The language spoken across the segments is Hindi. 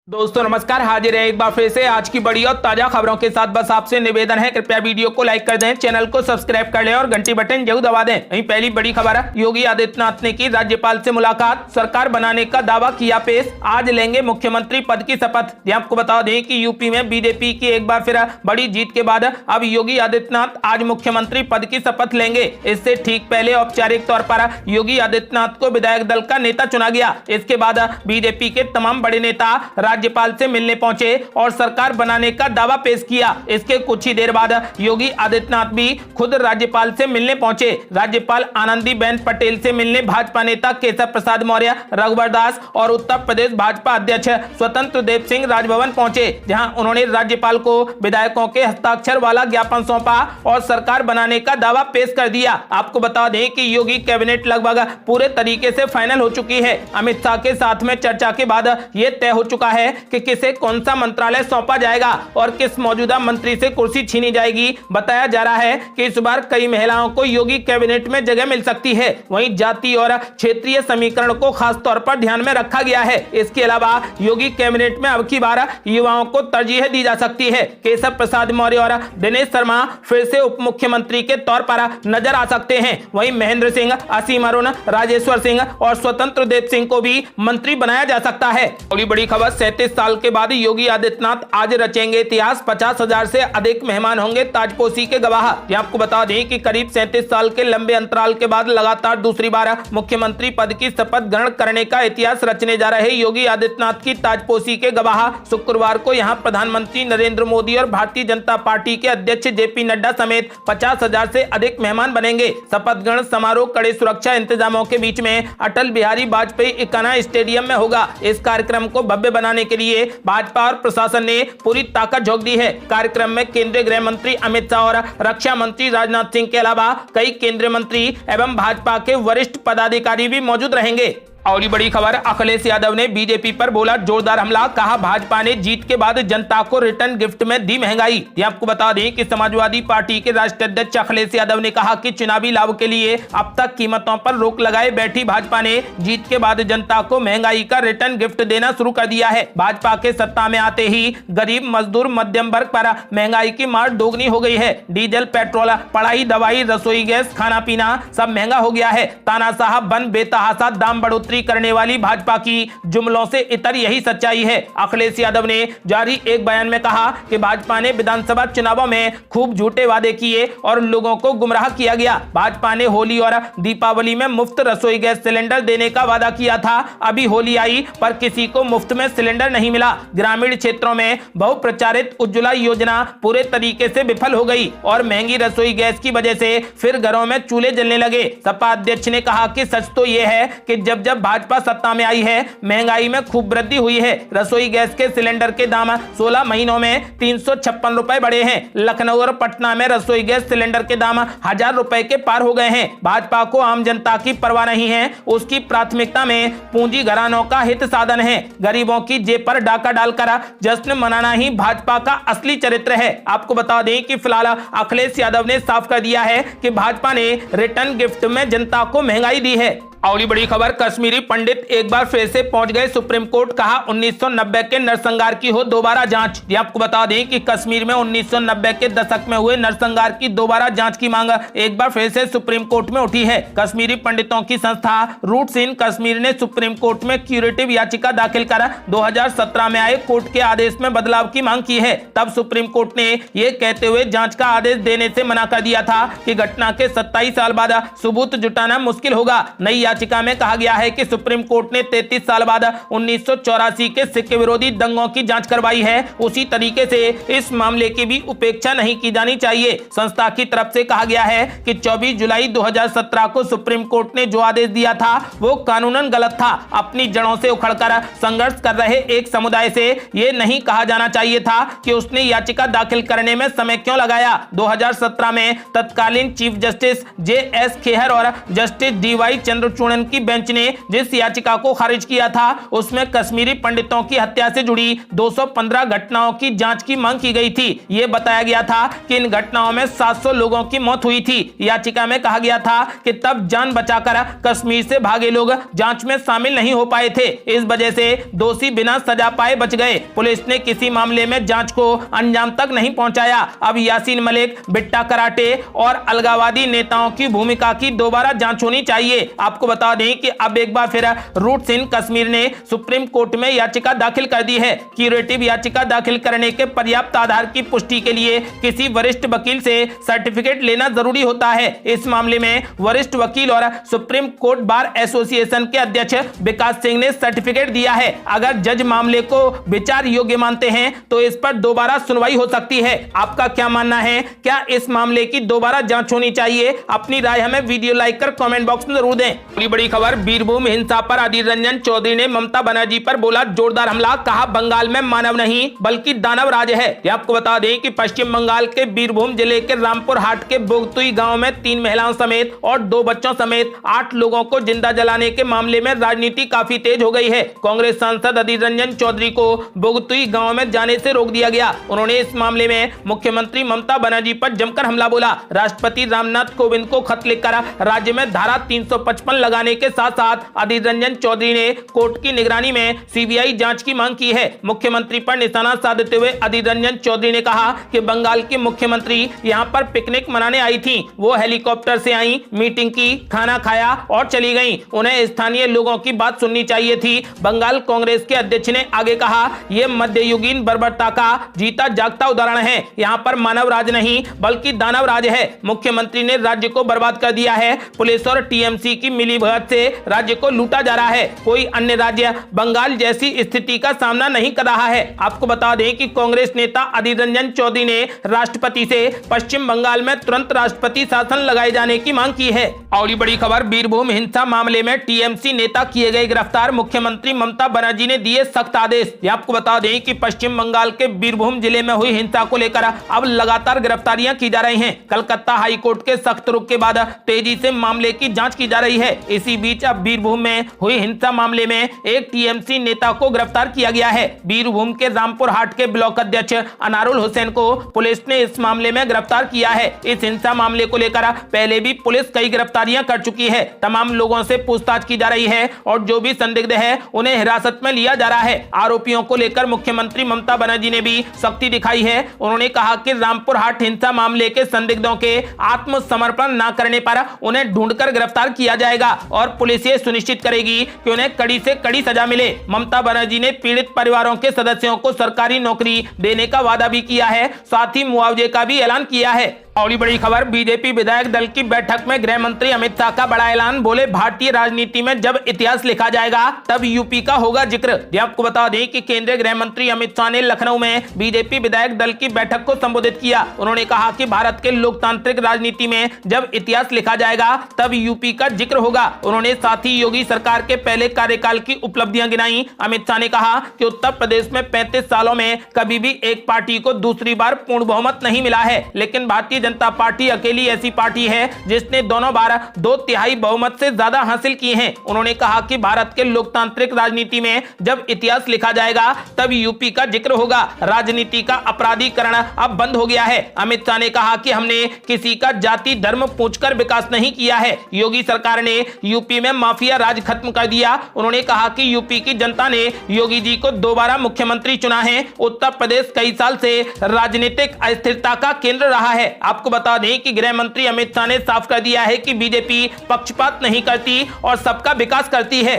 दोस्तों नमस्कार, हाजिर है एक बार फिर से आज की बड़ी और ताजा खबरों के साथ। बस आपसे निवेदन है, कृपया वीडियो को लाइक कर दें, चैनल को सब्सक्राइब कर लें और घंटी बटन जरूर दबा दें। वहीं पहली बड़ी खबर है, योगी आदित्यनाथ ने की राज्यपाल से मुलाकात, सरकार बनाने का दावा किया पेश, आज लेंगे मुख्यमंत्री पद की शपथ। आपको बता दें कि यूपी में बीजेपी की एक बार फिर बड़ी जीत के बाद अब योगी आदित्यनाथ आज मुख्यमंत्री पद की शपथ लेंगे। इससे ठीक पहले औपचारिक तौर पर योगी आदित्यनाथ को विधायक दल का नेता चुना गया। इसके बाद बीजेपी के तमाम बड़े नेता राज्यपाल से मिलने पहुंचे और सरकार बनाने का दावा पेश किया। इसके कुछ ही देर बाद योगी आदित्यनाथ भी खुद राज्यपाल से मिलने पहुंचे। राज्यपाल आनंदीबेन पटेल से मिलने भाजपा नेता केशव प्रसाद मौर्य, रघुवर दास और उत्तर प्रदेश भाजपा अध्यक्ष स्वतंत्र देव सिंह राजभवन पहुंचे, जहां उन्होंने राज्यपाल को विधायकों के हस्ताक्षर वाला ज्ञापन सौंपा और सरकार बनाने का दावा पेश कर दिया। आपको बता दें कि योगी कैबिनेट लगभग पूरे तरीके से फाइनल हो चुकी है। अमित शाह के साथ में चर्चा के बाद यह तय हो चुका है कि किसे कौन सा मंत्रालय सौंपा जाएगा और किस मौजूदा मंत्री से कुर्सी छीनी जाएगी। बताया जा रहा है कि इस बार कई महिलाओं को योगी कैबिनेट में जगह मिल सकती है। वहीं जाति और क्षेत्रीय समीकरण को खास तौर पर ध्यान में रखा गया है। इसके अलावा योगी कैबिनेट में अब की बार युवाओं को तरजीह दी जा सकती है। केशव प्रसाद मौर्य और दिनेश शर्मा फिर से उप मुख्यमंत्री के तौर पर नजर आ सकते हैं। वहीं महेंद्र सिंह, असीम अरुण, राजेश्वर सिंह और स्वतंत्र देव सिंह को भी मंत्री बनाया जा सकता है। अगली बड़ी खबर, 37 साल के बाद योगी आदित्यनाथ आज रचेंगे इतिहास, 50,000 से अधिक मेहमान होंगे ताजपोशी के गवाह। आपको बता दें कि करीब 37 साल के लंबे अंतराल के बाद लगातार दूसरी बार मुख्यमंत्री पद की शपथ ग्रहण करने का इतिहास रचने जा रहे योगी आदित्यनाथ की ताजपोशी के गवाह शुक्रवार को यहां प्रधानमंत्री नरेंद्र मोदी और भारतीय जनता पार्टी के अध्यक्ष जेपी नड्डा समेत 50,000 से अधिक मेहमान बनेंगे। शपथ ग्रहण समारोह कड़े सुरक्षा इंतजामों के बीच में अटल बिहारी वाजपेयी इकाना स्टेडियम में होगा। इस कार्यक्रम को भव्य बनाने के लिए भाजपा और प्रशासन ने पूरी ताकत झोंक दी है। कार्यक्रम में केंद्रीय गृह मंत्री अमित शाह और रक्षा मंत्री राजनाथ सिंह के अलावा कई केंद्रीय मंत्री एवं भाजपा के वरिष्ठ पदाधिकारी भी मौजूद रहेंगे। और बड़ी खबर, अखिलेश यादव ने बीजेपी पर बोला जोरदार हमला, कहा भाजपा ने जीत के बाद जनता को रिटर्न गिफ्ट में दी महंगाई। आपको बता दें कि समाजवादी पार्टी के राष्ट्रीय अध्यक्ष अखिलेश यादव ने कहा कि चुनावी लाभ के लिए अब तक कीमतों पर रोक लगाए बैठी भाजपा ने जीत के बाद जनता को महंगाई का रिटर्न गिफ्ट देना शुरू कर दिया है। भाजपा के सत्ता में आते ही गरीब, मजदूर, मध्यम वर्ग पर महंगाई की मार दोगुनी हो गई है। डीजल, पेट्रोल, पढ़ाई, दवाई, रसोई गैस, खाना पीना सब महंगा हो गया है। तानाशाह बन बेतहाशा दाम बढ़ोतरी करने वाली भाजपा की जुमलों से इतर यही सच्चाई है। अखिलेश यादव ने जारी एक बयान में कहा कि भाजपा ने विधानसभा चुनावों में खूब झूठे वादे किए और लोगों को गुमराह किया गया। भाजपा ने होली और दीपावली में मुफ्त रसोई गैस सिलेंडर देने का वादा किया था। अभी होली आई पर किसी को मुफ्त में सिलेंडर नहीं मिला। ग्रामीण क्षेत्रों में बहुप्रचारित उज्ज्वला योजना पूरे तरीके से विफल हो गई और महंगी रसोई गैस की वजह से फिर घरों में चूल्हे जलने लगे। सपा अध्यक्ष ने कहा कि सच तो यह है कि जब जब भाजपा सत्ता में आई है महंगाई में खूब वृद्धि हुई है। रसोई गैस के सिलेंडर के दाम 16 महीनों में 356 रुपए बढ़े हैं। लखनऊ और पटना में रसोई गैस सिलेंडर के दाम 1000 रुपए के पार हो गए हैं। भाजपा को आम जनता की परवाह नहीं है, उसकी प्राथमिकता में पूंजी घरानों का हित साधन है। गरीबों की जेब पर डाका डालकर जश्न मनाना ही भाजपा का असली चरित्र है। आपको बता दें कि फिलहाल अखिलेश यादव ने साफ कर दिया है कि भाजपा ने रिटर्न गिफ्ट में जनता को महंगाई दी है। और बड़ी खबर, कश्मीरी पंडित एक बार फिर से पहुंच गए सुप्रीम कोर्ट, कहा 1990 के नरसंहार की हो दोबारा जांच। आपको बता दें कि कश्मीर में 1990 के दशक में हुए नरसंहार की दोबारा जांच की मांग एक बार फिर से सुप्रीम कोर्ट में उठी है। कश्मीरी पंडितों की संस्था रूट्स इन कश्मीर ने सुप्रीम कोर्ट में क्यूरेटिव याचिका दाखिल कर 2017 में आए कोर्ट के आदेश में बदलाव की मांग की है। तब सुप्रीम कोर्ट ने यह कहते हुए जांच का आदेश देने से मना कर दिया था कि घटना के 27 साल बाद सबूत जुटाना मुश्किल होगा। नई याचिका में कहा गया है कि सुप्रीम कोर्ट ने 33 साल बाद 1984 के सिख विरोधी दंगों की जांच करवाई है, उसी तरीके से इस मामले की भी उपेक्षा नहीं की जानी चाहिए। संस्था की तरफ से कहा गया है कि 24 जुलाई 2017 को सुप्रीम कोर्ट ने जो आदेश दिया था वो कानूनन गलत था। अपनी जड़ों से उखड़कर संघर्ष कर रहे एक समुदाय से ये नहीं कहा जाना चाहिए था कि उसने याचिका दाखिल करने में समय क्यों लगाया। 2017 में तत्कालीन चीफ जस्टिस JS खेहर और जस्टिस DY चंद्रचूड़ चूड़न की बेंच ने जिस याचिका को खारिज किया था उसमें कश्मीरी पंडितों की हत्या से जुड़ी 215 घटनाओं की जांच की मांग की गई थी। ये बताया गया था कि इन घटनाओं में 700 लोगों की मौत हुई थी। याचिका में कहा गया था कि तब जान बचाकर कश्मीर से भागे लोग जांच में शामिल नहीं हो पाए थे, इस वजह से दोषी बिना सजा पाए बच गए। पुलिस ने किसी मामले में जांच को अंजाम तक नहीं पहुंचाया। अब यासीन मलिक, बिट्टा कराटे और अलगाववादी नेताओं की भूमिका की दोबारा जांच होनी चाहिए। आपको बता दें कि अब एक बार फिर रूट्स इन कश्मीर ने सुप्रीम कोर्ट में याचिका दाखिल कर दी है। क्यूरेटिव याचिका दाखिल करने के पर्याप्त आधार की पुष्टि के लिए किसी वरिष्ठ वकील से सर्टिफिकेट लेना जरूरी होता है। इस मामले में वरिष्ठ वकील और सुप्रीम कोर्ट बार एसोसिएशन के अध्यक्ष विकास सिंह ने सर्टिफिकेट दिया है। अगर जज मामले को विचार योग्य मानते हैं तो इस पर दोबारा सुनवाई हो सकती है। आपका क्या मानना है? क्या इस मामले की दोबारा जांच होनी चाहिए? अपनी राय हमें वीडियो लाइक कर कमेंट बॉक्स में जरूर दें। बड़ी खबर, बीरभूम हिंसा पर अधीर रंजन चौधरी ने ममता बनर्जी पर बोला जोरदार हमला। कहा बंगाल में मानव नहीं बल्कि दानव राज है। आपको बता दें कि पश्चिम बंगाल के बीरभूम जिले के रामपुर हाट के बोगतुई गांव में 3 महिलाओं समेत और 2 बच्चों समेत 8 लोगों को जिंदा जलाने के मामले में राजनीति काफी तेज हो गई है। कांग्रेस सांसद अधीर रंजन चौधरी को बोगतुई गांव में जाने से रोक दिया गया। उन्होंने इस मामले में मुख्यमंत्री ममता बनर्जी पर जमकर हमला बोला। राष्ट्रपति रामनाथ कोविंद को खत लिखकर राज्य में धारा 355 लगाने के साथ साथ अधीर रंजन चौधरी ने कोर्ट की निगरानी में सीबीआई जांच की मांग की है। मुख्यमंत्री पर निशाना साधते हुए अधीर रंजन चौधरी ने कहा कि बंगाल की मुख्यमंत्री यहां पर पिकनिक मनाने आई थी। वो हेलीकॉप्टर से आई, मीटिंग की, खाना खाया और चली गईं। उन्हें स्थानीय लोगों की बात सुननी चाहिए थी। बंगाल कांग्रेस के अध्यक्ष ने आगे कहा, यह मध्ययुगीन बर्बरता का जीता जागता उदाहरण है। यहाँ पर मानव राज नहीं बल्कि दानव राज है। मुख्यमंत्री ने राज्य को बर्बाद कर दिया है। पुलिस और टीएमसी की मिलीभगत से राज्य को लूटा जा रहा है। कोई अन्य राज्य बंगाल जैसी स्थिति का सामना नहीं कर रहा है। आपको बता दें कि कांग्रेस नेता अधीर रंजन चौधरी ने राष्ट्रपति से पश्चिम बंगाल में तुरंत राष्ट्रपति शासन लगाए जाने की मांग की है। और बड़ी खबर, बीरभूम हिंसा मामले में टीएमसी नेता किए गए गिरफ्तार। मुख्यमंत्री ममता बनर्जी ने दिए सख्त आदेश। आपको बता दें कि पश्चिम बंगाल के बीरभूम जिले में हुई हिंसा को लेकर अब लगातार गिरफ्तारियां की जा रही हैं। कलकत्ता हाई कोर्ट के सख्त रुख के बाद तेजी से मामले की जांच की जा रही है। इसी बीच अब बीरभूम में हुई हिंसा मामले में एक टीएमसी नेता को गिरफ्तार किया गया है। बीरभूम के रामपुर हाट के ब्लॉक अध्यक्ष अनारुल हुसैन को पुलिस ने इस मामले में गिरफ्तार किया है। इस हिंसा मामले को लेकर पहले भी पुलिस कई गिरफ्तारियां कर चुकी है। तमाम लोगों से पूछताछ की जा रही है और जो भी संदिग्ध है उन्हें हिरासत में लिया जा रहा है। आरोपियों को लेकर मुख्यमंत्री ममता बनर्जी ने भी सख्ती दिखाई है। उन्होंने कहा कि रामपुर हाट हिंसा मामले के संदिग्धों के आत्मसमर्पण न करने पर उन्हें ढूंढकर गिरफ्तार किया जाएगा और पुलिस ये सुनिश्चित करेगी कि उन्हें कड़ी से कड़ी सजा मिले। ममता बनर्जी ने पीड़ित परिवारों के सदस्यों को सरकारी नौकरी देने का वादा भी किया है, साथ ही मुआवजे का भी ऐलान किया है। और बड़ी खबर, बीजेपी विधायक दल की बैठक में गृह मंत्री अमित शाह का बड़ा ऐलान। बोले भारतीय राजनीति में जब इतिहास लिखा जाएगा तब यूपी का होगा जिक्र। आपको बता दें कि केंद्रीय गृह मंत्री अमित शाह ने लखनऊ में बीजेपी विधायक दल की बैठक को संबोधित किया। उन्होंने कहा कि भारत के लोकतांत्रिक राजनीति में जब इतिहास लिखा जाएगा तब यूपी का जिक्र होगा। उन्होंने साथ ही योगी सरकार के पहले कार्यकाल की उपलब्धियां गिनाई। अमित शाह ने कहा कि उत्तर प्रदेश में 35 सालों में कभी भी एक पार्टी को दूसरी बार पूर्ण बहुमत नहीं मिला है, लेकिन भारतीय जनता पार्टी अकेली ऐसी पार्टी है जिसने दोनों बार 2/3 बहुमत से ज्यादा हासिल की हैं। उन्होंने कहा कि भारत के लोकतांत्रिक राजनीति में जब इतिहास लिखा जाएगा तब यूपी का जिक्र होगा। राजनीति का अपराधीकरण अब बंद हो गया है। अमित शाह ने कहा कि हमने किसी का जाति धर्म पूछकर विकास नहीं किया है। योगी सरकार ने यूपी में माफिया राज खत्म कर दिया। उन्होंने कहा कि यूपी की जनता ने योगी जी को दोबारा मुख्यमंत्री चुना है। उत्तर प्रदेश कई साल से राजनीतिक अस्थिरता का केंद्र रहा है। आपको बता दें कि गृह मंत्री अमित शाह ने साफ कर दिया है कि बीजेपी पक्षपात नहीं करती और सबका विकास करती है।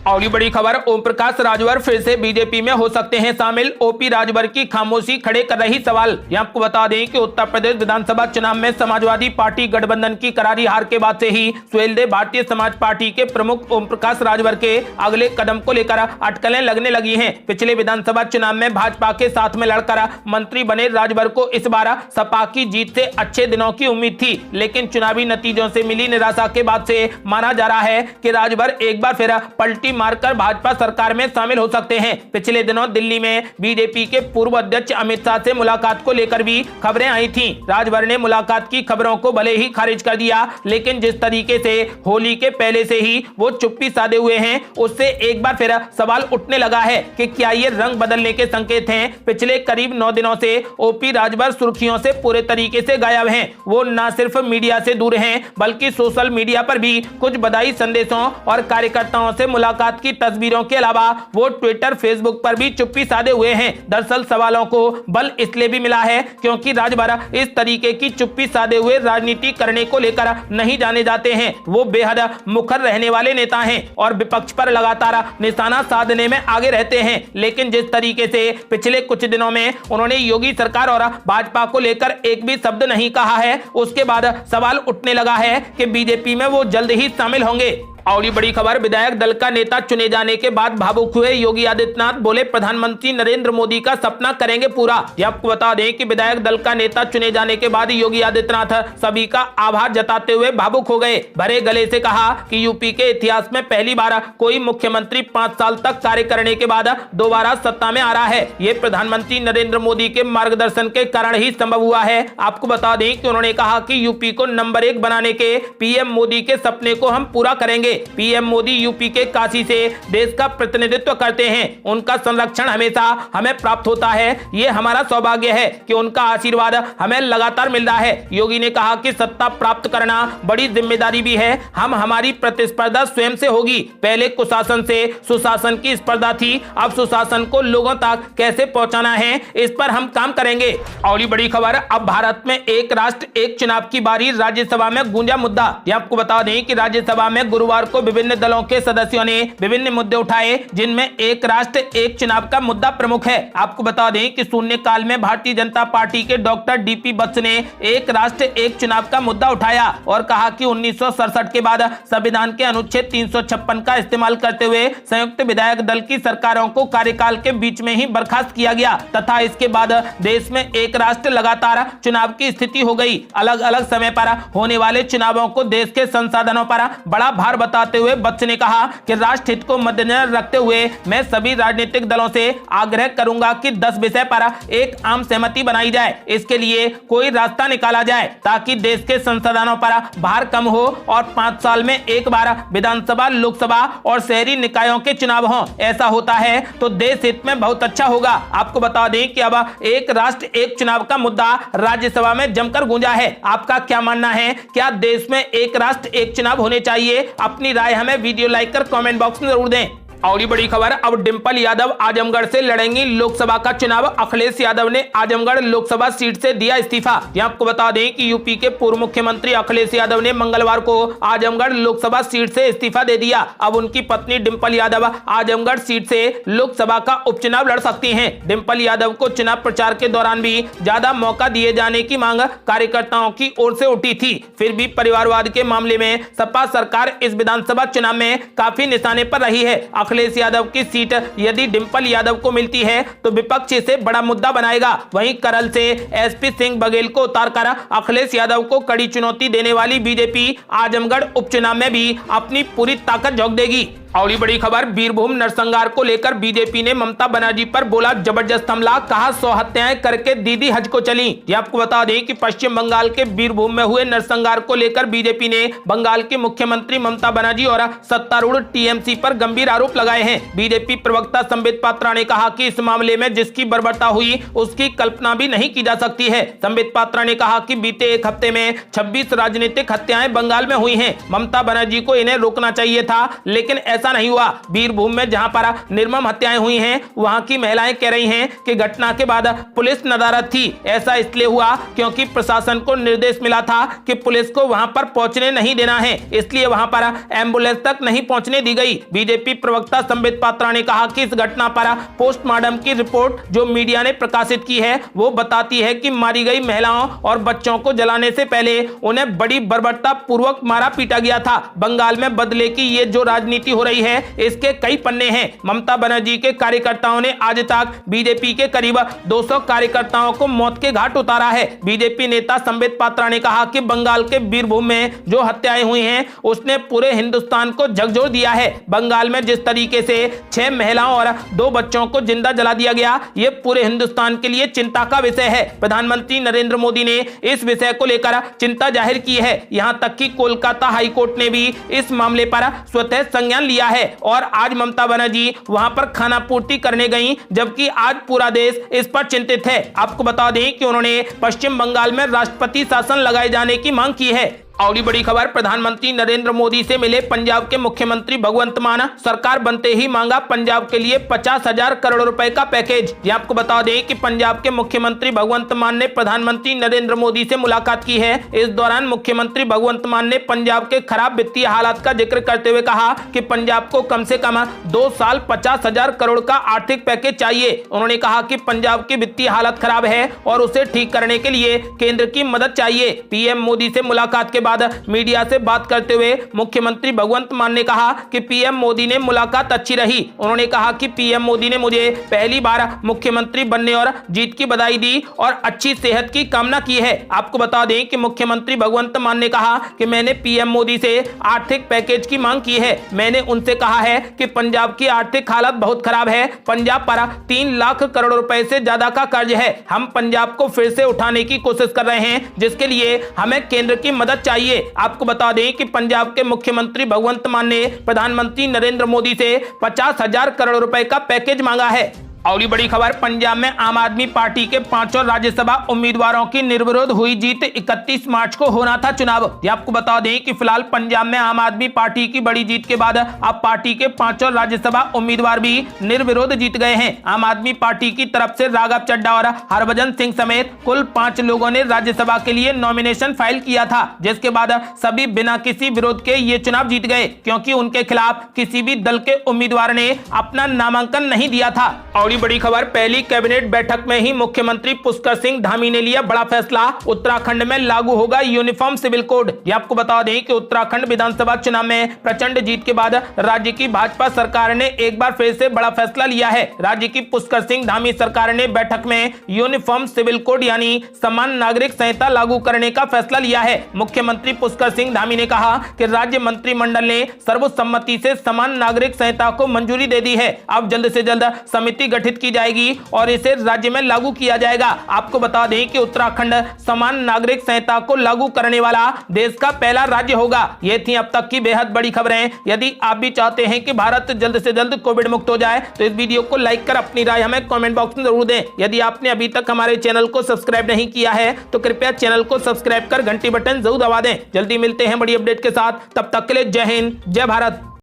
और ये बड़ी खबर, ओम प्रकाश राजभर फिर से बीजेपी में हो सकते हैं शामिल। ओपी राजभर की खामोशी खड़े कर रही सवाल। आपको बता दें कि उत्तर प्रदेश विधानसभा चुनाव में समाजवादी पार्टी गठबंधन की करारी हार के बाद से ही सुहेलदेव भारतीय समाज पार्टी के प्रमुख ओम प्रकाश राजभर के अगले कदम को लेकर अटकलें लगने लगी हैं। पिछले विधानसभा चुनाव में भाजपा के साथ में लड़कर मंत्री बने राजभर को इस बार सपा की जीत से अच्छे दिनों की उम्मीद थी, लेकिन चुनावी नतीजों से मिली निराशा के बाद से माना जा रहा है कि राजभर एक बार फिर पलटी मारकर भाजपा सरकार में शामिल हो सकते हैं। पिछले दिनों दिल्ली में बीजेपी के पूर्व अध्यक्ष अमित शाह से मुलाकात को लेकर भी खबरें आई थीं। राजभर ने मुलाकात की खबरों को भले ही खारिज कर दिया, लेकिन जिस तरीके से होली के पहले से ही वो चुप्पी साधे हुए हैं, उससे एक बार फिर सवाल उठने लगा है कि क्या ये रंग बदलने के संकेत हैं। पिछले करीब 9 दिनों से ओपी राजभर सुर्खियों से पूरे तरीके से गायब हैं। वो न सिर्फ मीडिया से दूर हैं, बल्कि सोशल मीडिया पर भी कुछ बधाई संदेशों और कार्यकर्ताओं से मुलाकात की तस्वीरों के अलावा वो ट्विटर, फेसबुक पर भी चुप्पी साधे हुए हैं। दरअसल सवालों को बल इसलिए भी मिला है क्योंकि राजभर इस तरीके की चुप्पी साधे हुए राजनीति करने को लेकर नहीं जाने जाते हैं। वो बेहद मुखर रहने वाले नेता हैं और विपक्ष पर लगातार निशाना साधने में आगे रहते हैं। लेकिन जिस तरीके से पिछले कुछ दिनों में उन्होंने योगी सरकार और भाजपा को लेकर एक भी शब्द नहीं कहा है, उसके बाद सवाल उठने लगा है कि बीजेपी में वो जल्द ही शामिल होंगे। और ये बड़ी खबर, विधायक दल का नेता चुने जाने के बाद भावुक हुए योगी आदित्यनाथ। बोले प्रधानमंत्री नरेंद्र मोदी का सपना करेंगे पूरा। ये आपको बता दें कि विधायक दल का नेता चुने जाने के बाद योगी आदित्यनाथ सभी का आभार जताते हुए भावुक हो गए। भरे गले से कहा कि यूपी के इतिहास में पहली बार कोई मुख्यमंत्री 5 साल तक कार्य करने के बाद दोबारा सत्ता में आ रहा है। ये प्रधानमंत्री नरेंद्र मोदी के मार्गदर्शन के कारण ही संभव हुआ है। आपको बता दें कि उन्होंने कहा कि यूपी को नंबर 1 बनाने के पीएम मोदी के सपने को हम पूरा करेंगे। पीएम मोदी यूपी के काशी से देश का प्रतिनिधित्व करते हैं। उनका संरक्षण हमेशा हमें प्राप्त होता है। ये हमारा सौभाग्य है कि उनका आशीर्वाद हमें लगातार मिल रहा है। योगी ने कहा कि सत्ता प्राप्त करना बड़ी जिम्मेदारी भी है। हमारी प्रतिस्पर्धा स्वयं से होगी। पहले कुशासन से सुशासन की स्पर्धा थी, अब सुशासन को लोगों तक कैसे पहुंचाना है, इस पर हम काम करेंगे। और ये बड़ी खबर, अब भारत में एक राष्ट्र एक चुनाव की बारी। राज्यसभा में गूंजा मुद्दा। ये आपको बता दें कि राज्यसभा में गुरुवार को विभिन्न दलों के सदस्यों ने विभिन्न मुद्दे उठाए, जिनमें एक राष्ट्र एक चुनाव का मुद्दा प्रमुख है। आपको बता दें कि शून्यकाल में भारतीय जनता पार्टी के डॉक्टर डीपी वत्स ने एक राष्ट्र एक चुनाव का मुद्दा उठाया और कहा कि 1967 के बाद संविधान के अनुच्छेद 356 का इस्तेमाल करते हुए संयुक्त विधायक दल की सरकारों को कार्यकाल के बीच में ही बर्खास्त किया गया तथा इसके बाद देश में एक राष्ट्र लगातार चुनाव की स्थिति हो गई। अलग अलग समय पर होने वाले चुनावों को देश के संसाधनों पर बड़ा भार बताते हुए वत्स ने कहा कि राष्ट्र हित को मद्देनजर रखते हुए मैं सभी राजनीतिक दलों से आग्रह करूंगा कि 10 विषय पर एक आम सहमति बनाई जाए। इसके लिए कोई रास्ता निकाला जाए ताकि देश के संसाधनों पर भार कम हो और 5 साल में एक बार विधानसभा, लोकसभा और शहरी निकायों के चुनाव हों। ऐसा होता है तो देश हित में बहुत अच्छा होगा। आपको बता दें कि अब एक राष्ट्र एक चुनाव का मुद्दा राज्यसभा में जमकर गूंजा है। आपका क्या मानना है? क्या देश में एक राष्ट्र एक चुनाव होने चाहिए? अपनी राय हमें वीडियो लाइक कर कमेंट बॉक्स में जरूर दें। और ये बड़ी खबर, अब डिंपल यादव आजमगढ़ से लड़ेंगी लोकसभा का चुनाव। अखिलेश यादव ने आजमगढ़ लोकसभा सीट से दिया इस्तीफा। यहाँ आपको बता दें कि यूपी के पूर्व मुख्यमंत्री अखिलेश यादव ने मंगलवार को आजमगढ़ लोकसभा सीट से इस्तीफा दे दिया। अब उनकी पत्नी डिंपल यादव आजमगढ़ सीट से लोकसभा का उपचुनाव लड़ सकती हैं। डिंपल यादव को चुनाव प्रचार के दौरान भी ज्यादा मौका दिए जाने की मांग कार्यकर्ताओं की ओर से उठी थी। फिर भी परिवारवाद के मामले में सपा सरकार इस विधानसभा चुनाव में काफी निशाने पर रही है। अखिलेश यादव की सीट यदि डिंपल यादव को मिलती है तो विपक्ष इसे बड़ा मुद्दा बनाएगा। वहीं करल से एसपी सिंह बघेल को उतारकर अखिलेश यादव को कड़ी चुनौती देने वाली बीजेपी आजमगढ़ उपचुनाव में भी अपनी पूरी ताकत झोंक देगी। और ये बड़ी खबर, बीरभूम नरसंहार को लेकर बीजेपी ने ममता बनर्जी पर बोला जबरदस्त हमला। कहा 100 हत्याएं करके दीदी हज को चली। ये आपको बता दें कि पश्चिम बंगाल के बीरभूम में हुए नरसंहार को लेकर बीजेपी ने बंगाल की मुख्यमंत्री ममता बनर्जी और सत्तारूढ़ टीएमसी पर गंभीर आरोप लगाए हैं। बीजेपी प्रवक्ता संबित पात्रा ने कहा कि इस मामले में जिसकी बर्बरता हुई उसकी कल्पना भी नहीं की जा सकती है। संबित पात्रा ने कहा कि बीते एक हफ्ते में 26 राजनीतिक हत्याएं बंगाल में हुई हैं। ममता बनर्जी को इन्हें रोकना चाहिए था, लेकिन ऐसा नहीं हुआ। बीरभूम में जहां पर निर्मम हत्याएं हुई हैं, वहां की महिलाएं कह रही हैं कि घटना के बाद पुलिस नदारद थी। ऐसा इसलिए हुआ क्योंकि प्रशासन को निर्देश मिला था कि पुलिस को वहां पर पहुंचने नहीं देना है, इसलिए वहां पर एम्बुलेंस तक नहीं पहुंचने दी गई। बीजेपी प्रवक्ता संबित पात्रा ने कहा कि इस घटना पर पोस्टमार्टम की रिपोर्ट जो मीडिया ने प्रकाशित की है वो बताती है कि मारी गई महिलाओं और बच्चों को जलाने से पहले उन्हें बड़ी बर्बरता पूर्वक मारा पीटा गया था। बंगाल में बदले की ये जो राजनीति हो रही है इसके कई पन्ने हैं। ममता बनर्जी के कार्यकर्ताओं ने आज तक बीजेपी के करीब 200 कार्यकर्ताओं को मौत के घाट उतारा है। बीजेपी नेता संबित पात्रा ने कहा कि बंगाल के बीरभूम में जो हत्याएं हुई हैं उसने पूरे हिंदुस्तान को झकझोर दिया है। बंगाल में जिस तरीके से 6 महिलाओं और 2 बच्चों को जिंदा जला दिया गया। ये पूरे हिंदुस्तान के लिए चिंता का विषय है। प्रधानमंत्री नरेंद्र मोदी ने इस विषय को लेकर चिंता जाहिर की है। यहां तक कि कोलकाता हाई कोर्ट ने भी इस मामले पर स्वतः संज्ञान लिया है और आज ममता बनर्जी वहां पर खाना पूर्ति करने गई, जबकि आज पूरा देश इस पर चिंतित है। आपको बता दें कि उन्होंने पश्चिम बंगाल में राष्ट्रपति शासन लगाए जाने की मांग की है। और बड़ी खबर, प्रधानमंत्री नरेंद्र मोदी से मिले पंजाब के मुख्यमंत्री भगवंत मान। सरकार बनते ही मांगा पंजाब के लिए 50,000 करोड़ रुपए का पैकेज। ये आपको बता दें कि पंजाब के मुख्यमंत्री भगवंत मान ने प्रधानमंत्री नरेंद्र मोदी से मुलाकात की है। इस दौरान मुख्यमंत्री भगवंत मान ने पंजाब के खराब वित्तीय हालात का जिक्र करते हुए कहा कि पंजाब को कम से कम 2 साल 50,000 करोड़ का आर्थिक पैकेज चाहिए। उन्होंने कहा कि पंजाब की वित्तीय हालत खराब है और उसे ठीक करने के लिए केंद्र की मदद चाहिए। पीएम मोदी से मुलाकात के बाद मीडिया से बात करते हुए मुख्यमंत्री भगवंत मान ने कहा कि पीएम मोदी ने मुलाकात अच्छी रही। उन्होंने कहा कि पीएम मोदी ने मुझे पहली बार मुख्यमंत्री बनने और जीत की बधाई दी और अच्छी सेहत की कामना की है। आपको बता दें कि मुख्यमंत्री भगवंत मान ने कहा कि मैंने पीएम मोदी से आर्थिक पैकेज की मांग की है। मैंने उनसे कहा है कि पंजाब की आर्थिक हालत बहुत खराब है। पंजाब पर 3 लाख करोड़ रुपए से ज्यादा का कर्ज है। हम पंजाब को फिर से उठाने की कोशिश कर रहे हैं, जिसके लिए हमें केंद्र की मदद चाहिए। आपको बता दें कि पंजाब के मुख्यमंत्री भगवंत मान ने प्रधानमंत्री नरेंद्र मोदी से 50,000 करोड़ रुपए का पैकेज मांगा है। और बड़ी खबर, पंजाब में आम आदमी पार्टी के 5 राज्यसभा उम्मीदवारों की निर्विरोध हुई जीत। 31 मार्च को होना था चुनाव। ये आपको बता दें कि फिलहाल पंजाब में आम आदमी पार्टी की बड़ी जीत के बाद अब पार्टी के 5 राज्यसभा उम्मीदवार भी निर्विरोध जीत गए हैं। आम आदमी पार्टी की तरफ से राघव चड्ढा और हरभजन सिंह समेत कुल 5 लोगों ने राज्यसभा के लिए नॉमिनेशन फाइल किया था, जिसके बाद सभी बिना किसी विरोध के ये चुनाव जीत गए, क्योंकि उनके खिलाफ किसी भी दल के उम्मीदवार ने अपना नामांकन नहीं दिया था। और बड़ी खबर, पहली कैबिनेट बैठक में ही मुख्यमंत्री पुष्कर सिंह धामी ने लिया बड़ा फैसला। उत्तराखंड में लागू होगा यूनिफॉर्म सिविल कोड। ये आपको बता दें कि उत्तराखंड विधानसभा चुनाव में प्रचंड जीत के बाद राज्य की भाजपा सरकार ने एक बार फिर से बड़ा फैसला लिया है। राज्य की पुष्कर सिंह धामी सरकार ने बैठक में यूनिफॉर्म सिविल कोड यानी समान नागरिक संहिता लागू करने का फैसला लिया है। मुख्यमंत्री पुष्कर सिंह धामी ने कहा कि राज्य मंत्रिमंडल ने सर्वसम्मति से समान नागरिक संहिता को मंजूरी दे दी है। अब जल्द से जल्द समिति गठित की जाएगी और इसे राज्य में लागू किया जाएगा। आपको बता दें कि उत्तराखंड समान नागरिक संहिता को लागू करने वाला देश का पहला राज्य होगा। ये थी अब तक की बेहद बड़ी खबरें। यदि आप भी चाहते हैं कि भारत जल्द से जल्द कोविड मुक्त हो जाए तो इस वीडियो को लाइक कर अपनी राय हमें कमेंट बॉक्स में जरूर दें। यदि आपने अभी तक हमारे चैनल को सब्सक्राइब नहीं किया है तो कृपया चैनल को सब्सक्राइब कर घंटी बटन जरूर दबा दें। जल्दी मिलते हैं बड़ी अपडेट के साथ, तब तक के लिए जय हिंद, जय भारत।